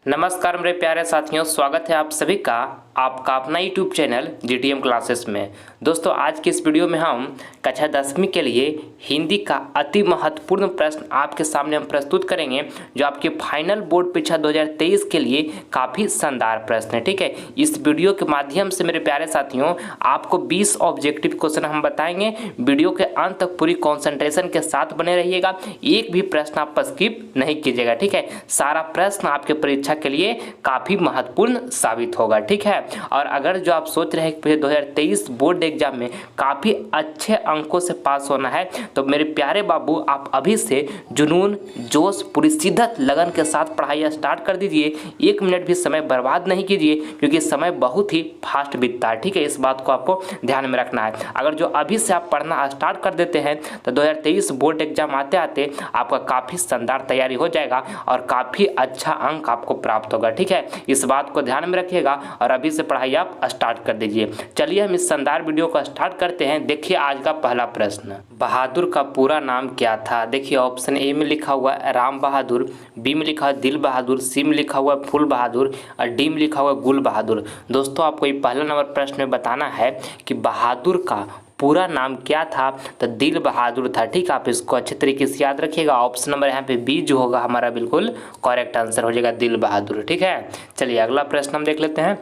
नमस्कार मेरे प्यारे साथियों, स्वागत है आप सभी का आपका अपना यूट्यूब चैनल जीटीएम क्लासेस में। दोस्तों, आज की इस वीडियो में हम कक्षा 10वीं के लिए हिंदी का अति महत्वपूर्ण प्रश्न आपके सामने हम प्रस्तुत करेंगे, जो आपके फाइनल बोर्ड परीक्षा 2023 के लिए काफ़ी शानदार प्रश्न है। ठीक है, इस वीडियो के माध्यम से मेरे प्यारे साथियों आपको 20 ऑब्जेक्टिव क्वेश्चन हम बताएंगे। वीडियो के अंत तक पूरी कॉन्सेंट्रेशन के साथ बने रहिएगा, एक भी प्रश्न आप स्किप नहीं कीजिएगा। ठीक है, सारा प्रश्न आपके परीक्षा के लिए काफ़ी महत्वपूर्ण साबित होगा। ठीक है, और अगर जो आप सोच रहे हैं कि 2023 बोर्ड एग्जाम में काफ़ी अच्छे अंकों से पास होना है, तो मेरे प्यारे बाबू आप अभी से जुनून, जोश, पूरी शिद्दत, लगन के साथ पढ़ाई स्टार्ट कर दीजिए। 1 मिनट भी समय बर्बाद नहीं कीजिए, क्योंकि समय बहुत ही फास्ट बीतता है। ठीक है, इस बात को आपको ध्यान में रखना है। अगर जो अभी से आप पढ़ना स्टार्ट कर देते हैं तो 2023 बोर्ड एग्जाम आते आते आपका काफ़ी शानदार तैयारी हो जाएगा और काफ़ी अच्छा अंक आपको प्राप्त होगा। ठीक है, इस बात को ध्यान में रखिएगा और अभी से पढ़ाई आप स्टार्ट कर दीजिए। चलिए हम इस शानदार वीडियो को स्टार्ट करते हैं। देखिए आज का पहला प्रश्न, बहादुर का पूरा नाम क्या था? देखिए ऑप्शन ए में लिखा हुआ है राम बहादुर, बी में लिखा हुआ दिल बहादुर, सी में लिखा हुआ फूल बहादुर और डी में लिखा हुआ गुल बहादुर। दोस्तों, आपको ये पहला नंबर प्रश्न में बताना है कि बहादुर का पूरा नाम क्या था, तो दिल बहादुर था। ठीक है, आप इसको अच्छे तरीके से याद रखिएगा। ऑप्शन नंबर यहाँ पे बी जो होगा हमारा बिल्कुल करेक्ट आंसर हो जाएगा, दिल बहादुर। ठीक है, चलिए अगला प्रश्न हम देख लेते हैं।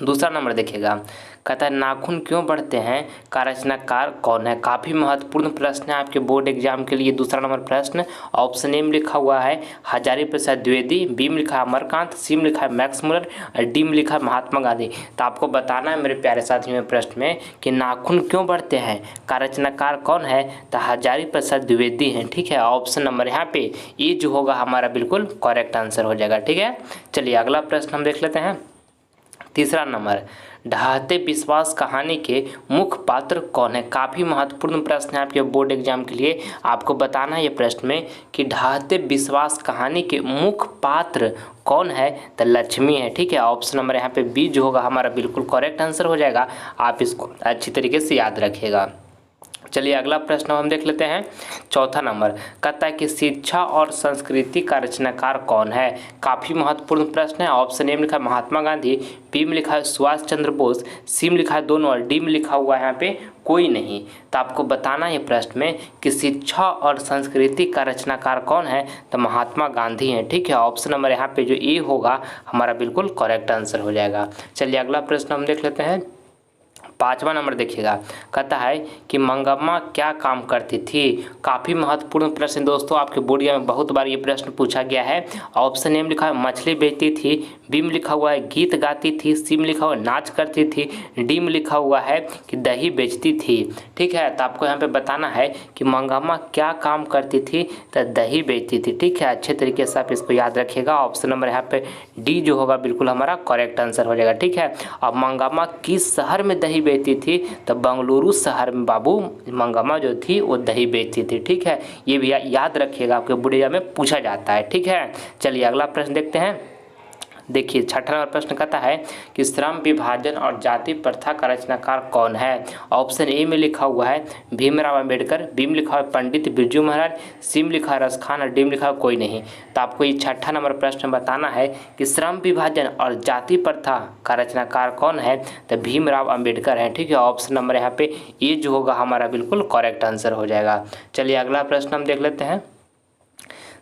दूसरा नंबर देखिएगा, कहता है नाखून क्यों बढ़ते हैं का रचनाकार कौन है? काफ़ी महत्वपूर्ण प्रश्न है आपके बोर्ड एग्जाम के लिए। दूसरा नंबर प्रश्न, ऑप्शन ए में लिखा हुआ है हजारी प्रसाद द्विवेदी, बी में लिखा है अमरकांत, सी में लिखा है मैक्स मुलर और डी में लिखा है महात्मा गांधी। तो आपको बताना है मेरे प्यारे साथियों में प्रश्न में कि नाखून क्यों बढ़ते हैं का रचनाकार कौन है, तो हजारी प्रसाद द्विवेदी हैं। ठीक है, ऑप्शन नंबर यहाँ पे ये जो होगा हमारा बिल्कुल करेक्ट आंसर हो जाएगा। ठीक है, चलिए अगला प्रश्न हम देख लेते हैं। तीसरा नंबर, ढहते विश्वास कहानी के मुख्य पात्र कौन है? काफ़ी महत्वपूर्ण प्रश्न है आपके बोर्ड एग्जाम के लिए। आपको बताना है ये प्रश्न में कि ढहते विश्वास कहानी के मुख्य पात्र कौन है, तो लक्ष्मी है। ठीक है, ऑप्शन नंबर यहाँ पे बी जो होगा हमारा बिल्कुल करेक्ट आंसर हो जाएगा। आप इसको अच्छी तरीके से याद रखिएगा। चलिए अगला प्रश्न हम देख लेते हैं। चौथा नंबर, कहता है कि शिक्षा और संस्कृति का रचनाकार कौन है? काफ़ी महत्वपूर्ण प्रश्न है। ऑप्शन ए में लिखा है महात्मा गांधी, बी में लिखा है सुभाष चंद्र बोस, सी में लिखा है दोनों और डी में लिखा हुआ है यहाँ पे कोई नहीं। तो आपको बताना है प्रश्न में कि शिक्षा और संस्कृति का रचनाकार कौन है, तो महात्मा गांधी हैं। ठीक है, ऑप्शन नंबर यहाँ पे जो ए होगा हमारा बिल्कुल करेक्ट आंसर हो जाएगा। चलिए अगला प्रश्न हम देख लेते हैं। पाँचवा नंबर देखिएगा, कहता है कि मंगम्मा क्या काम करती थी? काफ़ी महत्वपूर्ण प्रश्न दोस्तों, आपके बोर्ड में बहुत बार ये प्रश्न पूछा गया है। ऑप्शन ए में लिखा है मछली बेचती थी, बी में लिखा हुआ है गीत गाती थी, सी में लिखा हुआ है नाच करती थी, डी में लिखा हुआ है कि दही बेचती थी। ठीक है, तो आपको यहाँ पे बताना है कि मंगम्मा क्या काम करती थी, तो दही बेचती थी। ठीक है, अच्छे तरीके से आप इसको याद रखिएगा। ऑप्शन नंबर यहाँ पे डी जो होगा बिल्कुल हमारा करेक्ट आंसर हो जाएगा। ठीक है, अब मंगम्मा किस शहर में दही बेचती थी, तो बेंगलुरु शहर में बाबू मंगम्मा जो थी वो दही बेचती थी। ठीक है, ये भी याद रखिएगा, आपके बोर्ड एग्जाम में पूछा जाता है। ठीक है, चलिए अगला प्रश्न देखते हैं। देखिए छठा नंबर प्रश्न कहता है कि श्रम विभाजन और जाति प्रथा का रचनाकार कौन है? ऑप्शन ए में लिखा हुआ है भीमराव अंबेडकर, बी में लिखा हुआ है पंडित बिरजू महाराज, सी में लिखा है रसखान और डी में लिखा है कोई नहीं। तो आपको ये छठा नंबर प्रश्न बताना है कि श्रम विभाजन और जाति प्रथा का रचनाकार कौन है, तो भीमराव अंबेडकर है। ठीक है, ऑप्शन नंबर यहाँ पे ये जो होगा हमारा बिल्कुल करेक्ट आंसर हो जाएगा। चलिए अगला प्रश्न हम देख लेते हैं।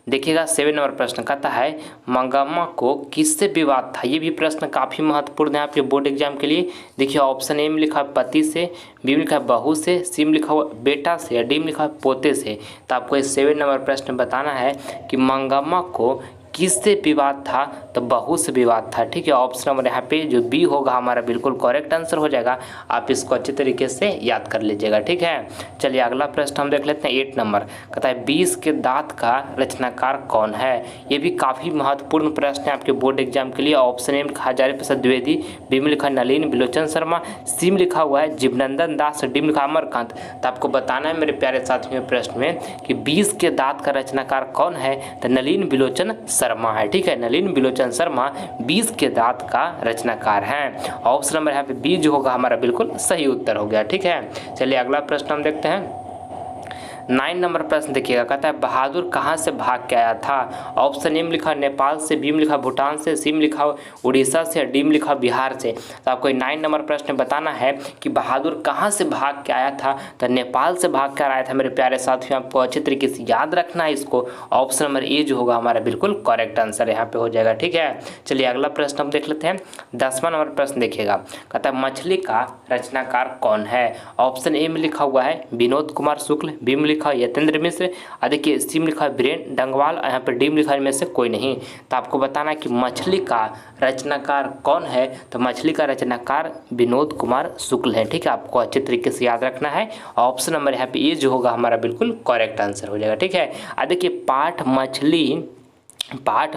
देखिएगा 7 नंबर प्रश्न कहता है मंगम्मा को किससे विवाद था? ये भी प्रश्न काफ़ी महत्वपूर्ण है आपके बोर्ड एग्जाम के लिए। देखिए ऑप्शन ए में लिखा है पति से, बी में लिखा है बहू से, सी में लिखा हुआ बेटा से और डी में लिखा है पोते से। तो आपको ये 7 नंबर प्रश्न बताना है कि मंगम्मा को किससे विवाद था, तो बहू से विवाद था। ठीक है, ऑप्शन नंबर यहाँ पे जो बी होगा हमारा बिल्कुल करेक्ट आंसर हो जाएगा। आप इसको अच्छे तरीके से याद कर लीजिएगा। ठीक है, चलिए अगला प्रश्न हम देख लेते हैं। 8 नंबर कहता है 20 के दांत का रचनाकार कौन है? ये भी काफ़ी महत्वपूर्ण प्रश्न है आपके बोर्ड एग्जाम के लिए। ऑप्शन ए में लिखा हजारी प्रसाद द्विवेदी, बी में लिखा नलिन बिलोचन शर्मा, सी में लिखा हुआ है जीवनंदन दास, डी में लिखा अमरकांत। तो आपको बताना है मेरे प्यारे साथियों प्रश्न में कि 20 के दांत का रचनाकार कौन है, तो नलिन बिलोचन शर्मा है। ठीक है, नलिन बिलोचन शर्मा 20 के दांत का रचनाकार हैं। ऑप्शन नंबर यहाँ पे बी जो होगा हमारा बिल्कुल सही उत्तर हो गया। ठीक है, चलिए अगला प्रश्न हम देखते हैं। 9 नंबर प्रश्न देखिएगा, कहता है बहादुर कहाँ से भाग के आया था। ऑप्शन ए में लिखा नेपाल से, बी में लिखा भूटान से, सी में लिखा उड़ीसा से, डी में लिखा बिहार से। तो आपको 9 नंबर प्रश्न बताना है कि बहादुर कहाँ से भाग के आया था। तो नेपाल से भाग कर आया था मेरे प्यारे साथियों, आपको अच्छे तरीके से याद रखना है इसको। ऑप्शन नंबर ए जो होगा हमारा बिल्कुल करेक्ट आंसर यहाँ पे हो जाएगा। ठीक है, चलिए अगला प्रश्न हम देख लेते हैं। 10वां नंबर प्रश्न देखिएगा, कहता है मछली का रचनाकार कौन है। ऑप्शन ए में लिखा हुआ है विनोद कुमार शुक्ल, बी में लिखा यतेंद्र मिश्र, देखिए सी में लिखा बीरेन डंगवाल, यहाँ पर डी में लिखा इनमें से कोई नहीं। तो आपको बताना है कि मछली का रचनाकार कौन है। तो मछली का रचनाकार विनोद कुमार शुक्ल है। ठीक है, आपको अच्छे तरीके से याद रखना है। ऑप्शन नंबर यहाँ पे ए जो होगा हमारा बिल्कुल करेक्ट आंसर हो जाएगा। ठीक है, देखिए पाठ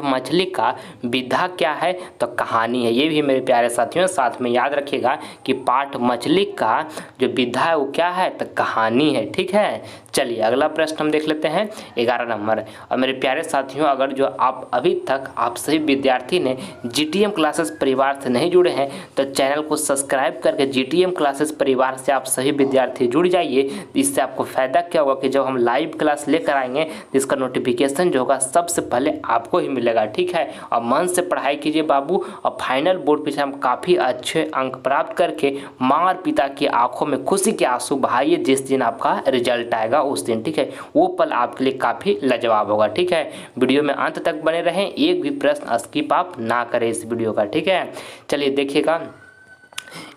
मछली का विधा क्या है, तो कहानी है। ये भी मेरे प्यारे साथियों साथ में याद रखिएगा कि पाठ मछली का जो विधा है वो क्या है, तो कहानी है। ठीक है, चलिए अगला प्रश्न हम देख लेते हैं 11 नंबर। और मेरे प्यारे साथियों, अगर जो आप अभी तक आप सभी विद्यार्थी ने जीटीएम क्लासेस परिवार से नहीं जुड़े हैं तो चैनल को सब्सक्राइब करके जीटीएम क्लासेस परिवार से आप सभी विद्यार्थी जुड़ जाइए। इससे आपको फ़ायदा क्या होगा कि जब हम लाइव क्लास लेकर आएंगे तो इसका नोटिफिकेशन जो होगा सबसे पहले आपको ही मिलेगा। ठीक है, और मन से पढ़ाई कीजिए बाबू, और फाइनल बोर्ड परीक्षा में काफ़ी अच्छे अंक प्राप्त करके माँ पिता की आंखों में खुशी के आंसू बहाइए जिस दिन आपका रिजल्ट आएगा उस दिन। ठीक है, वो पल आपके लिए काफ़ी लाजवाब होगा। ठीक है, वीडियो में अंत तक बने रहें, एक भी प्रश्न स्किप आप ना करें इस वीडियो का। ठीक है, चलिए देखिएगा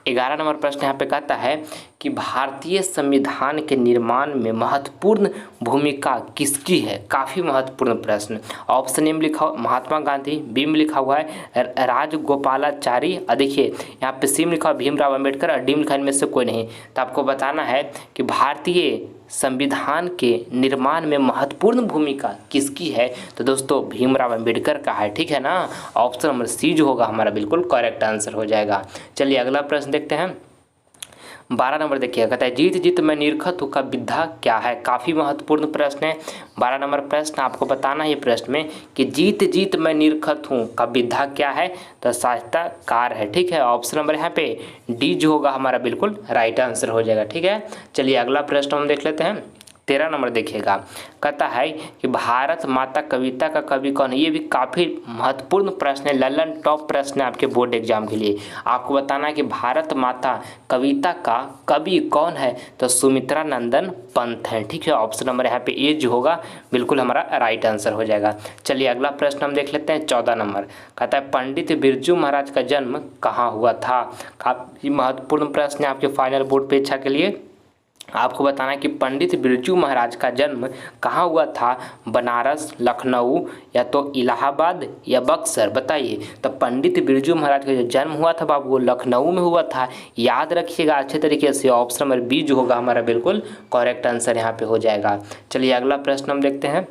11 नंबर प्रश्न यहाँ पे कहता है कि भारतीय संविधान के निर्माण में महत्वपूर्ण भूमिका किसकी है। काफ़ी महत्वपूर्ण प्रश्न। ऑप्शन ए में लिखा हुआ महात्मा गांधी, बी में लिखा हुआ है राजगोपालाचारी, देखिए यहाँ पे सी में लिखा हुआ भीमराव अम्बेडकर, और डी में लिखा इनमें से कोई नहीं। तो आपको बताना है कि भारतीय संविधान के निर्माण में महत्वपूर्ण भूमिका किसकी है। तो दोस्तों भीमराव अम्बेडकर का है। ठीक है ना, ऑप्शन नंबर सी जो होगा हमारा बिल्कुल करेक्ट आंसर हो जाएगा। चलिए अगला प्रश्न देखते हैं। 12 नंबर देखिए, कहता है जीत जीत मैं निरखत हूँ का विधा क्या है। काफ़ी महत्वपूर्ण प्रश्न है। 12 नंबर प्रश्न आपको बताना है प्रश्न में कि जीत जीत मैं निरखत हूँ का विधा क्या है, तो साहित्यकार है। ठीक है, ऑप्शन नंबर यहाँ पे डी जो होगा हमारा बिल्कुल राइट आंसर हो जाएगा। ठीक है, चलिए अगला प्रश्न हम देख लेते हैं। 13 नंबर देखिएगा, कहता है कि भारत माता कविता का कवि कौन है। ये भी काफ़ी महत्वपूर्ण प्रश्न है, ललन टॉप प्रश्न है आपके बोर्ड एग्जाम के लिए। आपको बताना है कि भारत माता कविता का कवि कौन है, तो सुमित्रा नंदन पंत है। ठीक है, ऑप्शन नंबर यहाँ पे ए जो होगा बिल्कुल हमारा राइट आंसर हो जाएगा। चलिए अगला प्रश्न हम देख लेते हैं। 14 नंबर कहता है पंडित बिरजू महाराज का जन्म कहाँ हुआ था। काफ़ी महत्वपूर्ण प्रश्न है आपके फाइनल बोर्ड परीक्षा के लिए। आपको बताना है कि पंडित बिरजू महाराज का जन्म कहाँ हुआ था, बनारस, लखनऊ, या तो इलाहाबाद या बक्सर, बताइए। तो पंडित बिरजू महाराज का जो जन्म हुआ था बाबू वो लखनऊ में हुआ था। याद रखिएगा अच्छे तरीके से, ऑप्शन नंबर बी जो होगा हमारा बिल्कुल करेक्ट आंसर यहाँ पे हो जाएगा। चलिए अगला प्रश्न हम देखते हैं।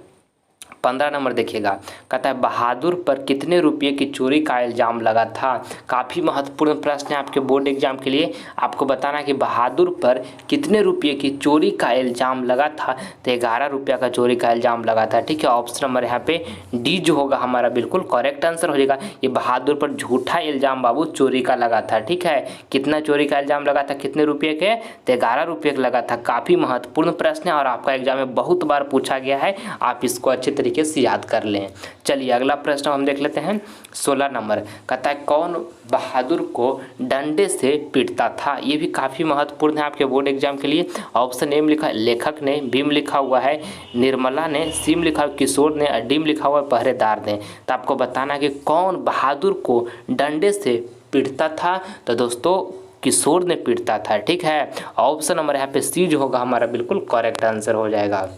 15 नंबर देखिएगा, कहता है बहादुर पर कितने रुपये की चोरी का इल्ज़ाम लगा था। काफ़ी महत्वपूर्ण प्रश्न है आपके बोर्ड एग्जाम के लिए। आपको बताना है कि बहादुर पर कितने रुपये की चोरी का इल्ज़ाम लगा था। तो 11 रुपये का चोरी का इल्ज़ाम लगा था। ठीक है, ऑप्शन नंबर यहाँ पे डी जो होगा हमारा बिल्कुल करेक्ट आंसर हो जाएगा। ये बहादुर पर झूठा इल्ज़ाम बाबू चोरी का लगा था। ठीक है, कितना चोरी का इल्ज़ाम लगा था, कितने रुपये के, तो 11 रुपये का लगा था। काफ़ी महत्वपूर्ण प्रश्न है और आपका एग्जाम में बहुत बार पूछा गया है, आप इसको अच्छे तरीके से याद कर लें। चलिए अगला प्रश्न हम देख लेते हैं। 16 नंबर कहता है कौन बहादुर को डंडे से पीटता था। ये भी काफ़ी महत्वपूर्ण है आपके बोर्ड एग्जाम के लिए। ऑप्शन ए में लिखा है लेखक ने, बी में लिखा हुआ है निर्मला ने, सी में लिखा हुआ किशोर ने, और डी में लिखा हुआ है पहरेदार ने। तो आपको बताना है कि कौन बहादुर को डंडे से पीटता था। तो दोस्तों किशोर ने पीटता था। ठीक है, ऑप्शन नंबर यहाँ पे सी जो होगा हमारा बिल्कुल करेक्ट आंसर हो जाएगा।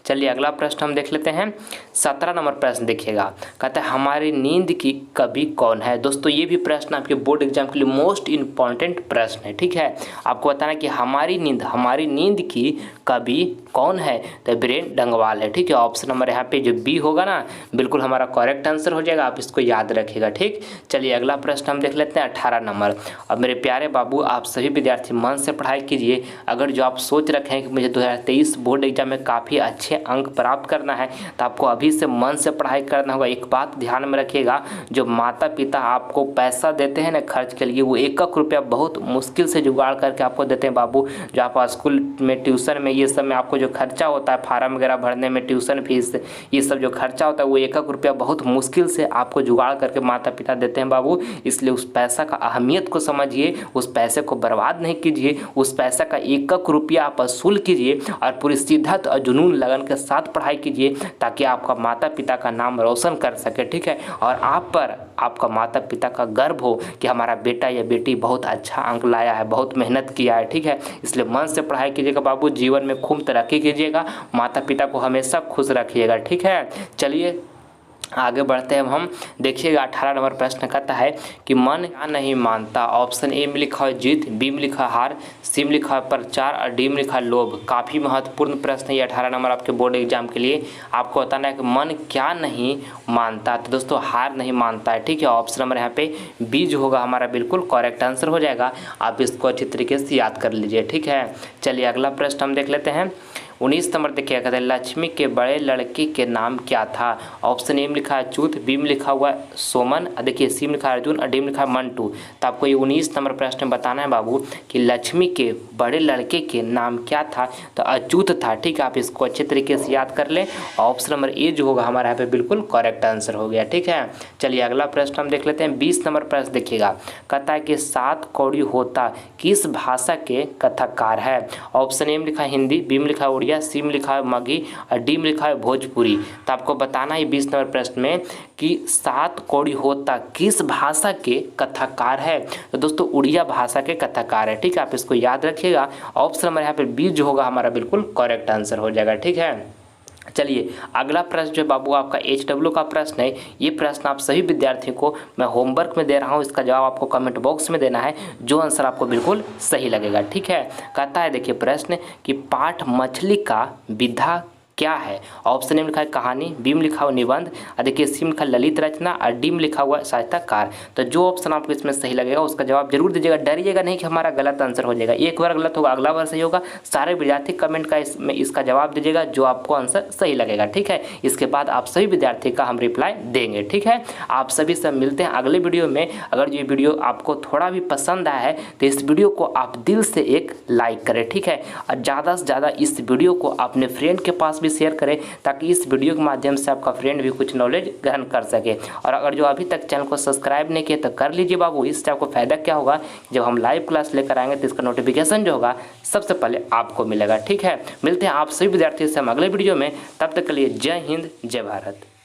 चलिए अगला प्रश्न हम देख लेते हैं। 17 नंबर प्रश्न देखिएगा, कहता है हमारी नींद की कवि कौन है। दोस्तों ये भी प्रश्न आपके बोर्ड एग्जाम के लिए मोस्ट इम्पॉर्टेंट प्रश्न है। ठीक है, आपको बताना कि हमारी नींद की कवि कौन है, तो बीरेन डंगवाल है। ठीक है, ऑप्शन नंबर यहाँ पे जो बी होगा ना बिल्कुल हमारा करेक्ट आंसर हो जाएगा। आप इसको याद रखिएगा। ठीक, चलिए अगला प्रश्न हम देख लेते हैं 18 नंबर। और मेरे प्यारे बाबू आप सभी विद्यार्थी मन से पढ़ाई कीजिए। अगर जो आप सोच रखे हैं कि मुझे 2023 बोर्ड एग्जाम में काफ़ी अच्छे अंक प्राप्त करना है तो आपको अभी से मन से पढ़ाई करना होगा। एक बात ध्यान में रखिएगा, जो माता पिता आपको पैसा देते हैं ना खर्च के लिए, वो एक एक रुपया बहुत मुश्किल से जुगाड़ करके आपको देते हैं बाबू। जो आप स्कूल में ट्यूशन में ये सब में आपको जो खर्चा होता है, फार्म वगैरह भरने में, ट्यूशन फीस, ये सब जो खर्चा होता है वो एक एक रुपया बहुत मुश्किल से आपको जुगाड़ करके माता पिता देते हैं बाबू। इसलिए उस पैसा का अहमियत को समझिए, उस पैसे को बर्बाद नहीं कीजिए, उस पैसा का एक एक रुपया आप वसूल कीजिए और पूरी शिद्दत और जुनून लगन के साथ पढ़ाई कीजिए ताकि आपका माता पिता का नाम रोशन कर सके, ठीक है। और आप पर आपका माता पिता का गर्व हो कि हमारा बेटा या बेटी बहुत अच्छा अंक लाया है, बहुत मेहनत किया है, ठीक है। इसलिए मन से पढ़ाई कीजिएगा बाबू, जीवन में खूब तरक्की कीजिएगा, माता पिता को हमेशा खुश रखिएगा, ठीक है। चलिए आगे बढ़ते हैं हम। देखिएगा 18 नंबर प्रश्न कहता है कि मन क्या नहीं मानता। ऑप्शन ए में लिखा है जीत, बी में लिखा है हार, सी में लिखा है प्रचार और डी में लिखा है लोभ। काफ़ी महत्वपूर्ण प्रश्न है ये 18 नंबर आपके बोर्ड एग्जाम के लिए। आपको बताना है कि मन क्या नहीं मानता। तो दोस्तों हार नहीं मानता है, ठीक है। ऑप्शन नंबर यहाँ पे बी जो होगा हमारा बिल्कुल करेक्ट आंसर हो जाएगा। आप इसको अच्छी तरीके से याद कर लीजिए, ठीक है। चलिए अगला प्रश्न हम देख लेते हैं। 19 नंबर देखिए कहते हैं लक्ष्मी के बड़े लड़के के नाम क्या था। ऑप्शन ए में लिखा है अच्युत, बी में लिखा हुआ है सोमन, देखिए सी में लिखा है अर्जुन और डी में लिखा है मंटू। तो आपको ये 19 नंबर प्रश्न में बताना है बाबू कि लक्ष्मी के बड़े लड़के के नाम क्या था। तो अच्युत था, ठीक है। आप इसको अच्छे तरीके से याद कर लें। ऑप्शन नंबर ए जो होगा हमारा यहाँ पे बिल्कुल करेक्ट आंसर हो गया, ठीक है। चलिए अगला प्रश्न हम देख लेते हैं। 20 नंबर प्रश्न देखिएगा, कहता है कि 7 कौड़ी होता किस भाषा के कथाकार है। ऑप्शन ए में लिखा है हिंदी, बी में लिखा है उड़िया, सी में लिखा है मगही और डी में लिखा है भोजपुरी। तो आपको बताना है 20 नंबर प्रश्न में कि 7 कौड़ी होता किस भाषा के कथाकार है। तो दोस्तों उड़िया भाषा के कथाकार है, ठीक है। आप इसको याद रखिएगा। ऑप्शन नंबर यहाँ पे बी जो होगा हमारा बिल्कुल करेक्ट आंसर हो जाएगा, ठीक है। चलिए अगला प्रश्न जो बाबू आपका HW का प्रश्न है। ये प्रश्न आप सभी विद्यार्थियों को मैं होमवर्क में दे रहा हूँ, इसका जवाब आपको कमेंट बॉक्स में देना है, जो आंसर आपको बिल्कुल सही लगेगा, ठीक है। कहता है देखिए प्रश्न कि पाठ मछली का विधा क्या है। ऑप्शन ए में लिखा है कहानी, बी में लिखा हुआ निबंध और देखिए सी में लिखा ललित रचना और डी में लिखा हुआ साहित्यकार। तो जो ऑप्शन आपको इसमें सही लगेगा उसका जवाब जरूर दीजिएगा। डरिएगा नहीं कि हमारा गलत आंसर हो जाएगा, एक बार गलत होगा अगला बार सही होगा। सारे विद्यार्थी कमेंट का इसका जवाब दीजिएगा जो आपको आंसर सही लगेगा, ठीक है। इसके बाद आप सभी विद्यार्थी का हम रिप्लाई देंगे, ठीक है। आप सभी सब मिलते हैं अगले वीडियो में। अगर ये वीडियो आपको थोड़ा भी पसंद आया है तो इस वीडियो को आप दिल से एक लाइक करें, ठीक है। और ज़्यादा से ज़्यादा इस वीडियो को अपने फ्रेंड के पास शेयर करें ताकि इस वीडियो के माध्यम से आपका फ्रेंड भी कुछ नॉलेज ग्रहण कर सके। और अगर जो अभी तक चैनल को सब्सक्राइब नहीं किया तो कर लीजिए बाबू। इससे आपको फायदा क्या होगा, जब हम लाइव क्लास लेकर आएंगे तो इसका नोटिफिकेशन जो होगा सबसे पहले आपको मिलेगा, ठीक है। मिलते हैं आप सभी विद्यार्थियों से हम अगले वीडियो में, तब तक के लिए जय हिंद जय भारत।